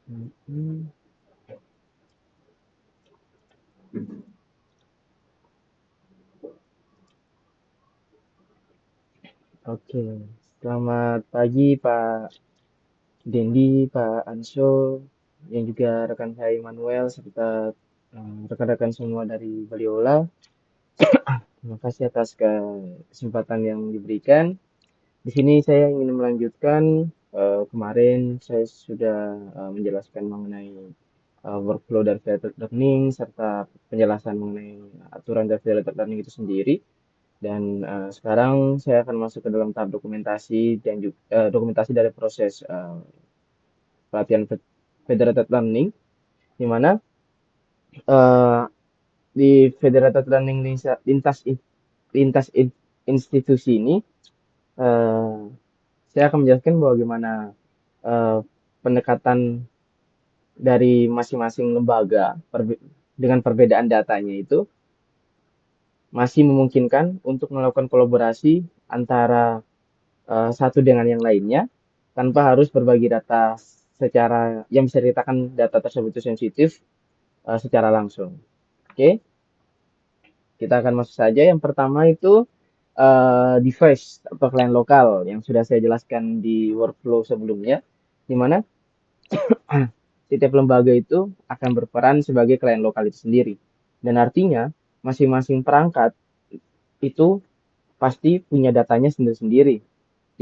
Mhm. Oke, selamat pagi Pak Dendi, Pak Ansyo, yang juga rekan saya Immanuel, serta rekan-rekan semua dari Baliola. Terima kasih atas kesempatan yang diberikan. Di sini saya ingin melanjutkan kemarin saya sudah menjelaskan mengenai workflow dari value learning serta penjelasan mengenai aturan dari value learning itu sendiri. Dan sekarang saya akan masuk ke dalam tahap dokumentasi dan juga dokumentasi dari proses pelatihan federated learning, di mana eh, di federated learning lintas lintas institusi ini eh, saya akan menjelaskan bagaimana eh, pendekatan dari masing-masing lembaga dengan perbedaan datanya itu masih memungkinkan untuk melakukan kolaborasi antara satu dengan yang lainnya tanpa harus berbagi data secara yang bisa dikatakan data tersebut itu sensitif secara langsung. Oke, kita akan masuk saja. Yang pertama itu device atau klien lokal yang sudah saya jelaskan di workflow sebelumnya, di mana setiap lembaga itu akan berperan sebagai klien lokal itu sendiri. Dan artinya masing-masing perangkat itu pasti punya datanya sendiri-sendiri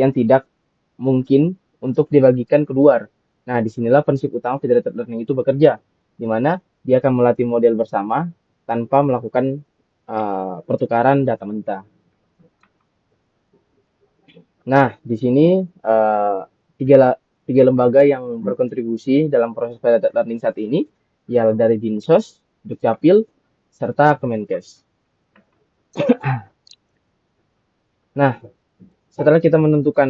yang tidak mungkin untuk dibagikan keluar. Nah, disinilah prinsip utama federated learning itu bekerja, di mana dia akan melatih model bersama tanpa melakukan pertukaran data mentah. Nah, di sini uh, tiga, tiga lembaga yang berkontribusi dalam proses federated learning saat ini, ya dari Dinsos, Dukcapil, serta Kemenkes. Nah, setelah kita menentukan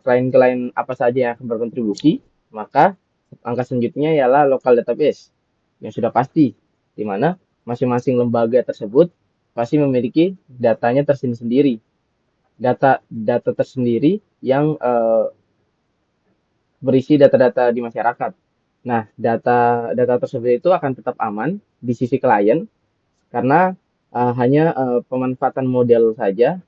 klien-klien apa saja yang akan berkontribusi, maka langkah selanjutnya ialah local database yang sudah pasti, di mana masing-masing lembaga tersebut pasti memiliki datanya tersendiri, data tersendiri yang berisi data-data di masyarakat. Nah, data tersebut itu akan tetap aman di sisi klien karena hanya pemanfaatan model saja.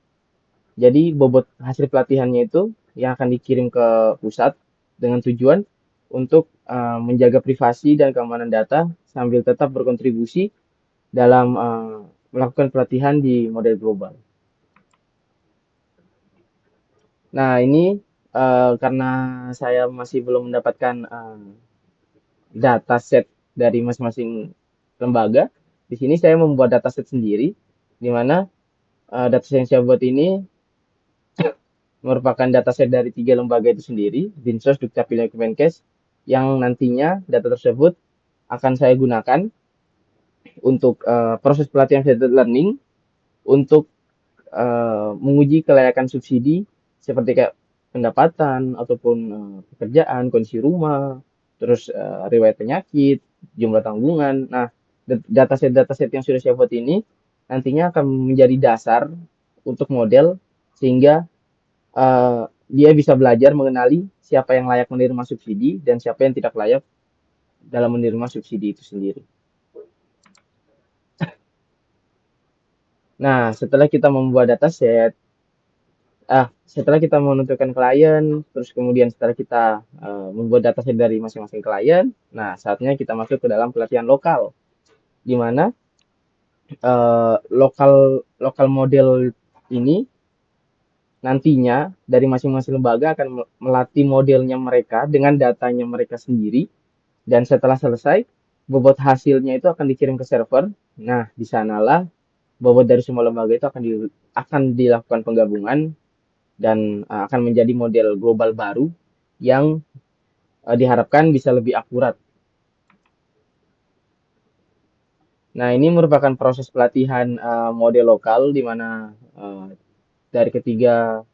Jadi bobot hasil pelatihannya itu yang akan dikirim ke pusat dengan tujuan untuk menjaga privasi dan keamanan data sambil tetap berkontribusi dalam melakukan pelatihan di model global. Nah, ini karena saya masih belum mendapatkan dataset dari masing-masing lembaga, di sini saya membuat dataset sendiri, di mana dataset yang saya buat ini merupakan dataset dari tiga lembaga itu sendiri, Dinsos, Dukcapil, dan Kemenkes, yang nantinya data tersebut akan saya gunakan untuk proses pelatihan blended learning untuk menguji kelayakan subsidi seperti kayak pendapatan ataupun pekerjaan, kondisi rumah, terus riwayat penyakit, jumlah tanggungan. Nah, dataset-dataset yang sudah saya buat ini nantinya akan menjadi dasar untuk model sehingga dia bisa belajar mengenali siapa yang layak menerima subsidi dan siapa yang tidak layak dalam menerima subsidi itu sendiri. Nah, setelah kita membuat dataset, setelah kita menentukan klien, terus kemudian setelah kita membuat dataset dari masing-masing klien, nah saatnya kita masuk ke dalam pelatihan lokal, di mana lokal lokal model ini nantinya dari masing-masing lembaga akan melatih modelnya mereka dengan datanya mereka sendiri, dan setelah selesai, bobot hasilnya itu akan dikirim ke server. Nah, di sanalah bobot dari semua lembaga itu akan dilakukan penggabungan dan akan menjadi model global baru yang diharapkan bisa lebih akurat. Nah, ini merupakan proses pelatihan model lokal di mana dari ketiga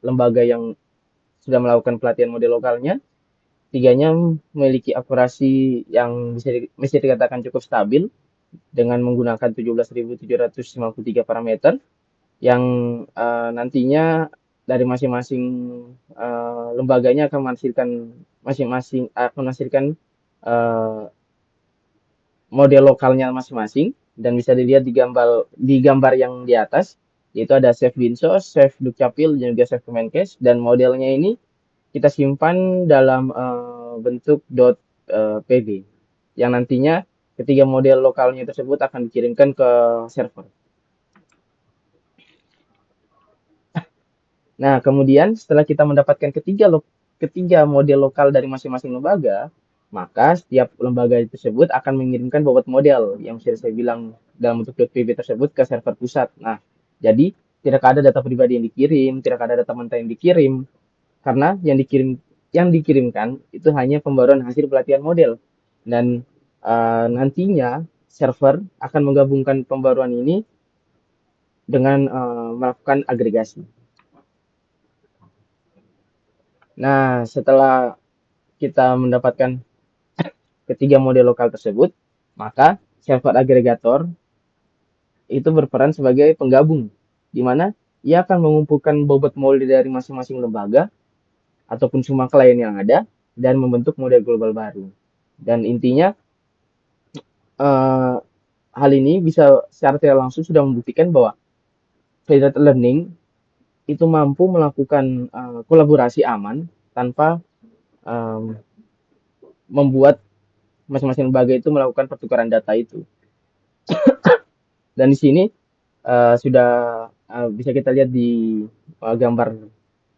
lembaga yang sudah melakukan pelatihan model lokalnya, tiganya memiliki akurasi yang bisa dikatakan cukup stabil dengan menggunakan 17.753 parameter yang nantinya dari masing-masing lembaganya akan menghasilkan eh, model lokalnya masing-masing, dan bisa dilihat di gambar yang di atas, yaitu ada Chef Dinsos, Chef Dukcapil, dan juga Chef Kemenkes, dan modelnya ini kita simpan dalam bentuk .pb yang nantinya ketiga model lokalnya tersebut akan dikirimkan ke server. Nah, kemudian setelah kita mendapatkan ketiga model lokal dari masing-masing lembaga, maka setiap lembaga tersebut akan mengirimkan bobot model yang sudah saya bilang dalam bentuk .pb tersebut ke server pusat. Nah, jadi tidak ada data pribadi yang dikirim, tidak ada data mentah yang dikirim, karena yang dikirimkan itu hanya pembaruan hasil pelatihan model. Dan nantinya server akan menggabungkan pembaruan ini dengan melakukan agregasi. Nah, setelah kita mendapatkan ketiga model lokal tersebut, maka server agregator itu berperan sebagai penggabung, di mana ia akan mengumpulkan bobot model dari masing-masing lembaga ataupun semua klien yang ada dan membentuk model global baru. Dan intinya eh, hal ini bisa secara tidak langsung sudah membuktikan bahwa federated learning itu mampu melakukan kolaborasi aman tanpa um, membuat masing-masing lembaga itu melakukan pertukaran data itu. Dan di sini sudah bisa kita lihat di gambar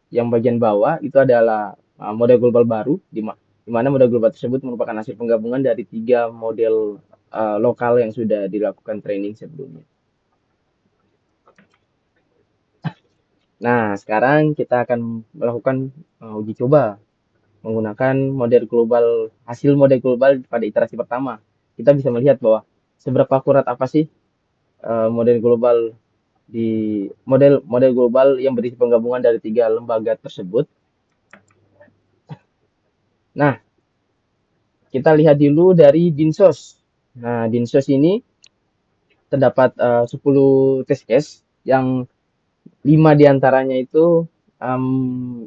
yang bagian bawah itu adalah model global baru di mana model global tersebut merupakan hasil penggabungan dari tiga model lokal yang sudah dilakukan training sebelumnya. Nah, sekarang kita akan melakukan uji coba menggunakan hasil model global pada iterasi pertama. Kita bisa melihat bahwa seberapa akurat apa sih model global di model model global yang berisi penggabungan dari tiga lembaga tersebut. Nah, kita lihat dulu dari Dinsos. Nah, Dinsos ini terdapat 10 test case yang 5 diantaranya itu um,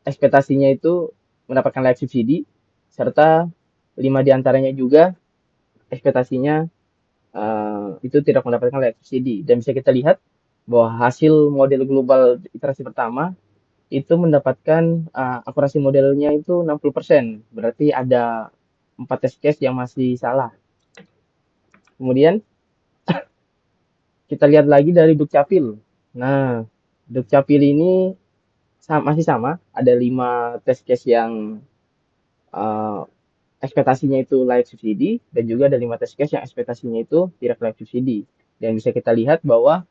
ekspektasinya itu mendapatkan live subsidi, serta 5 diantaranya juga ekspektasinya itu tidak mendapatkan live subsidi. Dan bisa kita lihat bahwa hasil model global iterasi pertama itu mendapatkan akurasi modelnya itu 60%. Berarti ada 4 test case yang masih salah. Kemudian kita lihat lagi dari Dukcapil. Nah, Dukcapil ini masih sama, ada 5 test case yang uh, ekspektasinya itu layak subsidi, dan juga ada 5 test case yang ekspektasinya itu tidak layak subsidi. Dan bisa kita lihat bahwa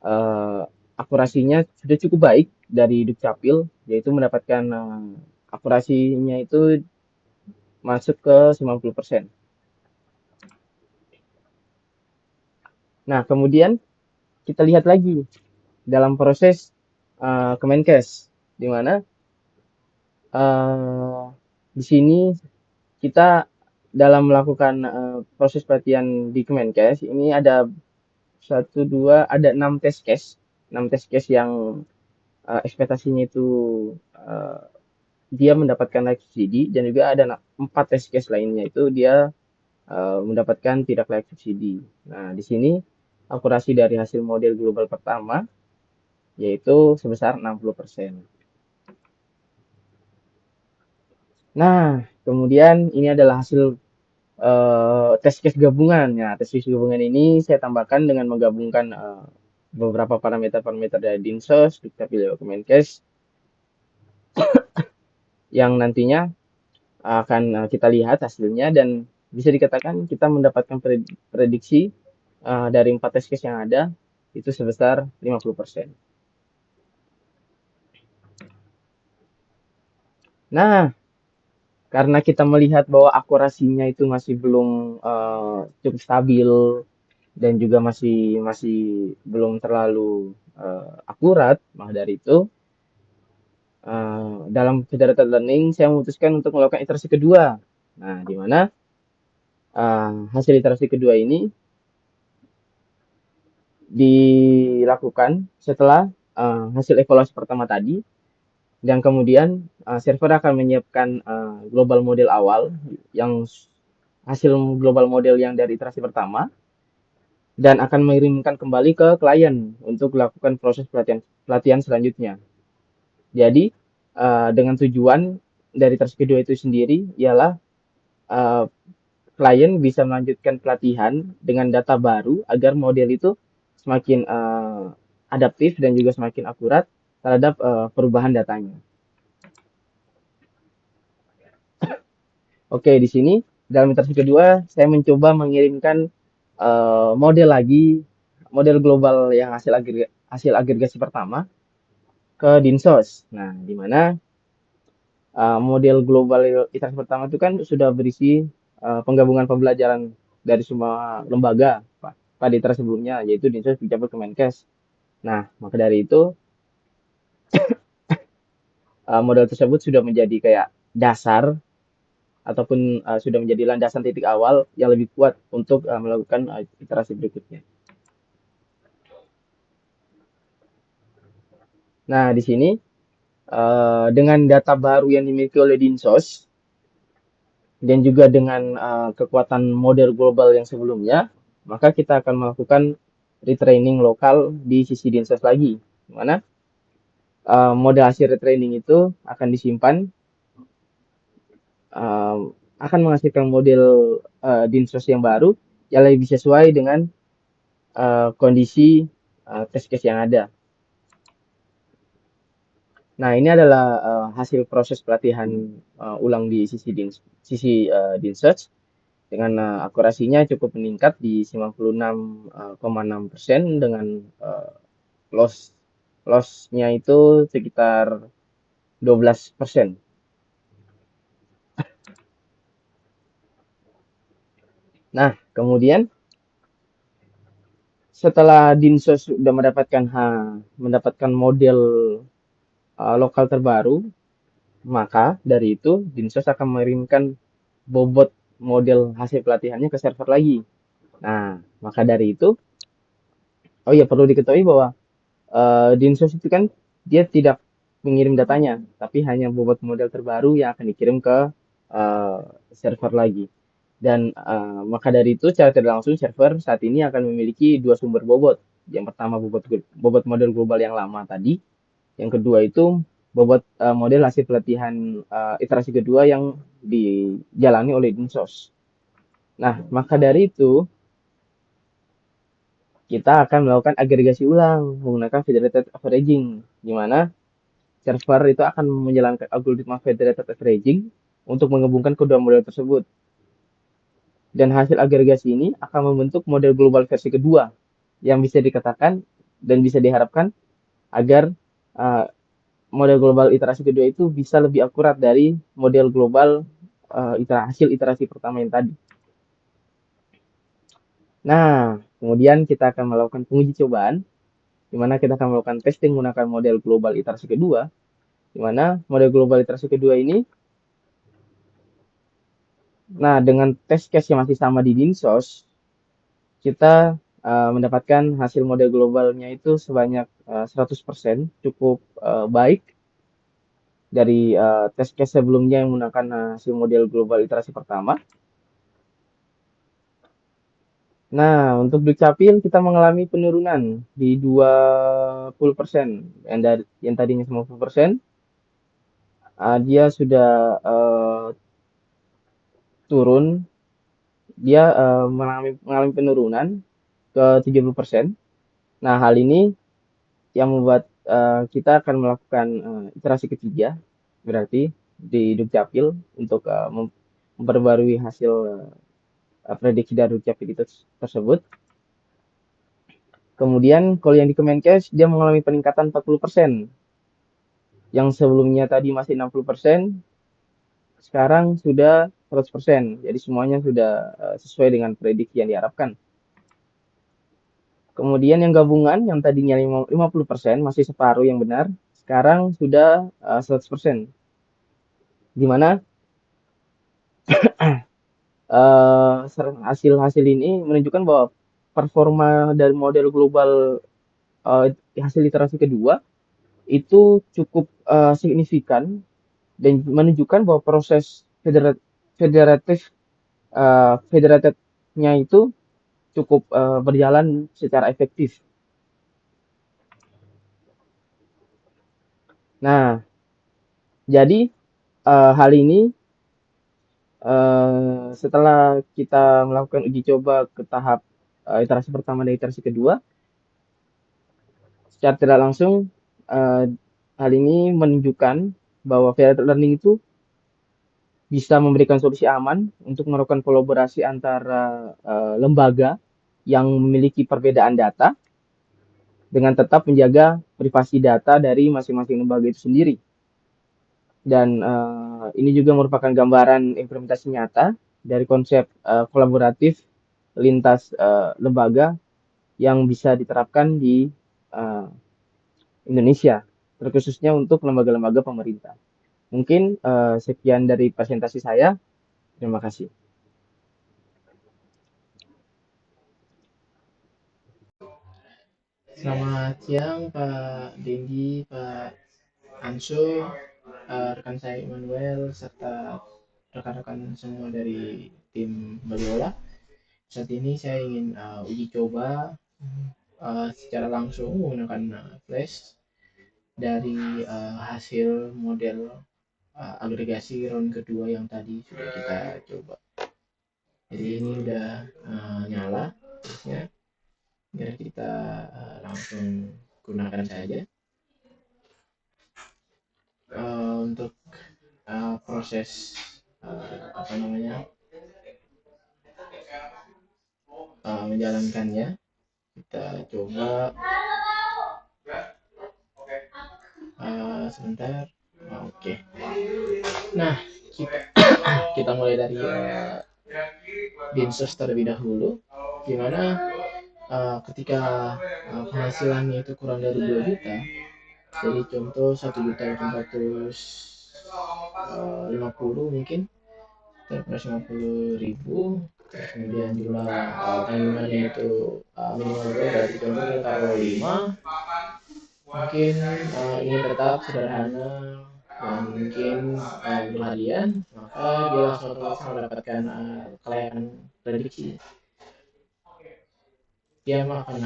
uh, akurasinya sudah cukup baik dari Dukcapil, yaitu mendapatkan akurasinya itu masuk ke 90%. Nah, kemudian kita lihat lagi dalam proses Kemenkes, di mana di sini kita dalam melakukan proses pelatihan di Kemenkes ini ada ada 6 test case yang ekspektasinya itu uh, dia mendapatkan layak subsidi, dan juga ada 4 test case lainnya itu dia mendapatkan tidak layak subsidi. Nah, di sini akurasi dari hasil model global pertama yaitu sebesar 60%. Nah, kemudian ini adalah hasil test case gabungan. Ya, test case gabungan ini saya tambahkan dengan menggabungkan beberapa parameter-parameter dari Dinsos, Dukcapil, Kemenkes yang nantinya akan kita lihat hasilnya, dan bisa dikatakan kita mendapatkan prediksi dari 4 test case yang ada itu sebesar 50%. Nah, karena kita melihat bahwa akurasinya itu masih belum cukup stabil dan juga masih masih belum terlalu akurat, maka dari itu dalam federated learning saya memutuskan untuk melakukan iterasi kedua. Nah, di mana hasil iterasi kedua ini dilakukan setelah hasil evaluasi pertama tadi, dan kemudian server akan menyiapkan global model awal yang hasil global model yang dari iterasi pertama, dan akan mengirimkan kembali ke klien untuk melakukan proses pelatihan pelatihan selanjutnya. Jadi dengan tujuan dari iterasi kedua itu sendiri ialah eh, klien bisa melanjutkan pelatihan dengan data baru agar model itu semakin adaptif dan juga semakin akurat terhadap perubahan datanya. Oke, di sini dalam iterasi kedua saya mencoba mengirimkan model lagi, model global yang hasil agregasi pertama ke Dinsos. Nah, di mana model global iterasi pertama itu kan sudah berisi penggabungan pembelajaran dari semua lembaga pada iterasi sebelumnya, yaitu Dinsos, Dukcapil, Kemenkes. Nah, maka dari itu model tersebut sudah menjadi kayak dasar ataupun sudah menjadi landasan titik awal yang lebih kuat untuk melakukan iterasi berikutnya. Nah, di sini dengan data baru yang dimiliki oleh Dinsos dan juga dengan kekuatan model global yang sebelumnya, maka kita akan melakukan retraining lokal di sisi Dinsos lagi, di mana model hasil retraining itu akan disimpan, akan menghasilkan model Dinsos yang baru yang lebih sesuai dengan kondisi test case yang ada. Nah, ini adalah hasil proses pelatihan ulang di sisi Dinsearch dengan akurasinya cukup meningkat di 96,6% dengan loss lossnya itu sekitar 12%. Nah, kemudian setelah Dinsos sudah mendapatkan model lokal terbaru, maka dari itu Dinsos akan mengirimkan bobot model hasil pelatihannya ke server lagi. Nah, maka dari itu, oh ya perlu diketahui bahwa Dinsos itu kan dia tidak mengirim datanya, tapi hanya bobot model terbaru yang akan dikirim ke uh, server lagi. Dan maka dari itu, secara tidak langsung server saat ini akan memiliki dua sumber bobot. Yang pertama bobot model global yang lama tadi, yang kedua itu bobot model hasil pelatihan iterasi kedua yang dijalani oleh Dinsos. Nah, maka dari itu kita akan melakukan agregasi ulang menggunakan federated averaging, di mana server itu akan menjalankan algoritma federated averaging untuk menggabungkan kedua model tersebut. Dan hasil agregasi ini akan membentuk model global versi kedua yang bisa dikatakan dan bisa diharapkan agar uh, model global iterasi kedua itu bisa lebih akurat dari model global hasil iterasi pertama yang tadi. Nah, kemudian kita akan melakukan penguji cobaan, di mana kita akan melakukan testing menggunakan model global iterasi kedua, di mana model global iterasi kedua ini, nah dengan test case yang masih sama di Dinsos, kita mendapatkan hasil model globalnya itu sebanyak 100%, cukup baik dari test case sebelumnya yang menggunakan hasil model global iterasi pertama. Nah, untuk Dukcapil kita mengalami penurunan di 20%. Yang tadinya 50%, dia sudah turun. Dia mengalami penurunan ke 30%. Nah, hal ini yang membuat kita akan melakukan iterasi ketiga, berarti di Dukcapil untuk memperbarui hasil prediksi dari Dukcapil itu tersebut. Kemudian kalau yang di Kemenkes dia mengalami peningkatan 40%. Yang sebelumnya tadi masih 60%, sekarang sudah 100%. Jadi semuanya sudah sesuai dengan prediksi yang diharapkan. Kemudian yang gabungan yang tadinya 50%, masih separuh yang benar, sekarang sudah 100%. Di mana hasil-hasil ini menunjukkan bahwa performa dari model global hasil literasi kedua itu cukup signifikan dan menunjukkan bahwa proses federatif federatednya itu cukup berjalan secara efektif. Nah, jadi hal ini setelah kita melakukan uji coba ke tahap iterasi pertama dan iterasi kedua, secara tidak langsung hal ini menunjukkan bahwa federated learning itu bisa memberikan solusi aman untuk melakukan kolaborasi antara lembaga yang memiliki perbedaan data dengan tetap menjaga privasi data dari masing-masing lembaga itu sendiri. Dan ini juga merupakan gambaran implementasi nyata dari konsep kolaboratif lintas lembaga yang bisa diterapkan di Indonesia, terkhususnya untuk lembaga-lembaga pemerintah. Mungkin sekian dari presentasi saya. Terima kasih. Selamat siang Pak Dendi, Pak Anso, rekan saya Immanuel, serta rekan-rekan semua dari tim Baliola. Saat ini saya ingin uji coba secara langsung menggunakan Flash dari hasil model agregasi round kedua yang tadi sudah kita coba. Jadi ini udah nyala terusnya, biar kita langsung gunakan saja. Untuk proses apa namanya menjalankannya, kita coba sebentar. Oke. Nah, kita mulai dari dinsos terlebih dahulu, gimana ketika penghasilannya itu kurang dari 2 juta. Jadi contoh 1.850 mungkin, 150.000, kemudian jumlah tanggungannya itu minimal berarti contoh kita taruh 5, mungkin ingin tetap sederhana dan mungkin berharian, maka dia langsung otomatis mendapatkan kelayakan prediksi. Dia akan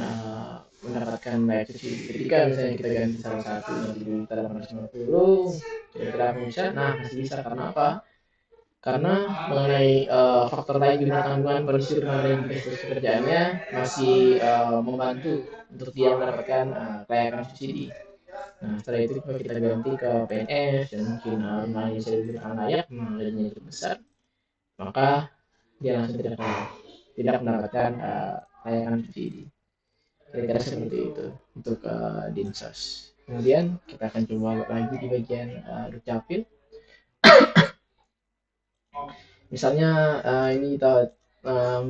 mendapatkan layak subsidi. Ketika misalnya kita ganti salah satu dari 7.850, kira-kira bisa, nah masih bisa. Karena apa? Karena mengenai faktor lain di mana tanggungan pendisiplinan dan juga status pekerjaannya masih membantu untuk dia mendapatkan kelayakan subsidi. Nah, setelah itu kita ganti ke PNS dan mungkin nilainya bisa diberikan layak, nilainya cukup besar, maka dia langsung tidak mendapatkan layakan subsidi. Kira-kira seperti itu untuk dinsos. Kemudian kita akan coba lagi di bagian dukcapil. Misalnya ini kita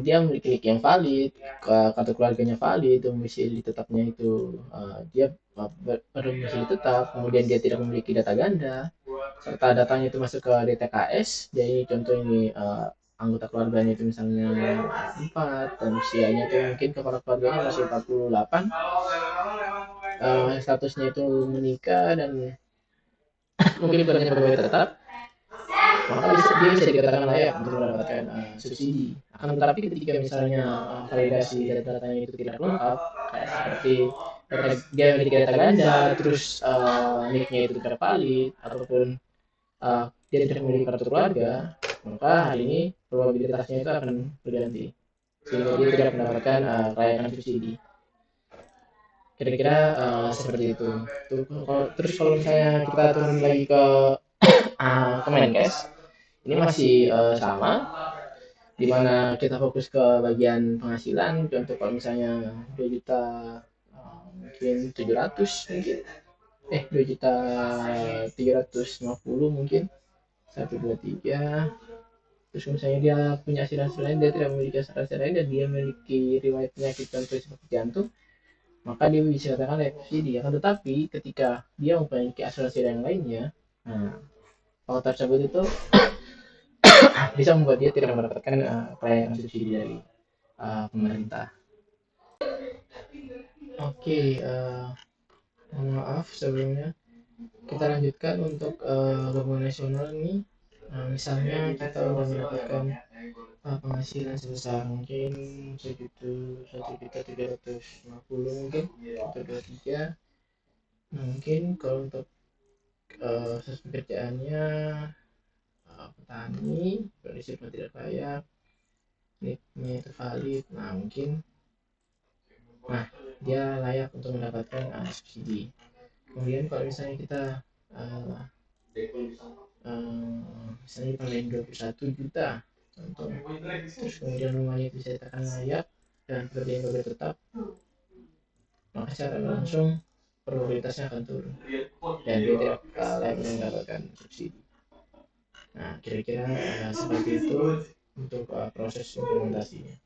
dia memiliki NIK yang valid, kartu keluarganya valid, domisili tetapnya itu dia berdomisili tetap, kemudian dia tidak memiliki data ganda, serta datanya itu masuk ke DTKS. Jadi contoh ini anggota keluarganya itu misalnya 4 dan usianya itu mungkin kepala keluarganya masih 48, statusnya itu menikah dan mungkin bukannya pegawai tetap, maka dia bisa dikatakan layak untuk mendapatkan subsidi. Akan tetapi ketika misalnya validasi data-datanya itu tidak lengkap, kayak seperti dia memiliki data ganda, terus NIK-nya itu tidak valid, ataupun dia tidak memiliki kartu keluarga, maka hari ini probabilitasnya itu akan berganti, sehingga dia tidak mendapatkan layakan subsidi. Kira-kira seperti itu. Terus kalau misalnya kita turun lagi ke Kemenkes, ini masih sama, di mana kita fokus ke bagian penghasilan. Contoh kalau misalnya 2 juta mungkin 700, mungkin 2 juta 350 mungkin 123. Terus misalnya dia punya asuransi lain, dia tidak memiliki asuransi lain dan dia memiliki riwayat penyakit contoh seperti jantung, maka dia bisa katakan layak subsidi. Akan tetapi ketika dia memiliki asuransi yang lainnya, nah hal tersebut itu bisa membuat dia tidak mendapatkan kelayakan subsidi dari pemerintah. Oke, mohon maaf sebelumnya. Kita lanjutkan untuk bangunan nasional ini. Misalnya kita udah mendapatkan penghasilan sebesar mungkin satu juta 350 mungkin atau 23. Nah, mungkin kalau untuk pekerjaannya petani kondisi tidak layak, NIP-nya itu valid, nah mungkin dia layak untuk mendapatkan subsidi. Kemudian kalau misalnya kita uh, misalnya kita main 21 juta contoh, terus kemudian rumahnya bisa dikatakan layak dan pekerjaan bekerja tetap, maka secara langsung probabilitasnya akan turun dan dia tidak layak mendapatkan subsidi. Nah, kira-kira seperti itu untuk proses implementasinya.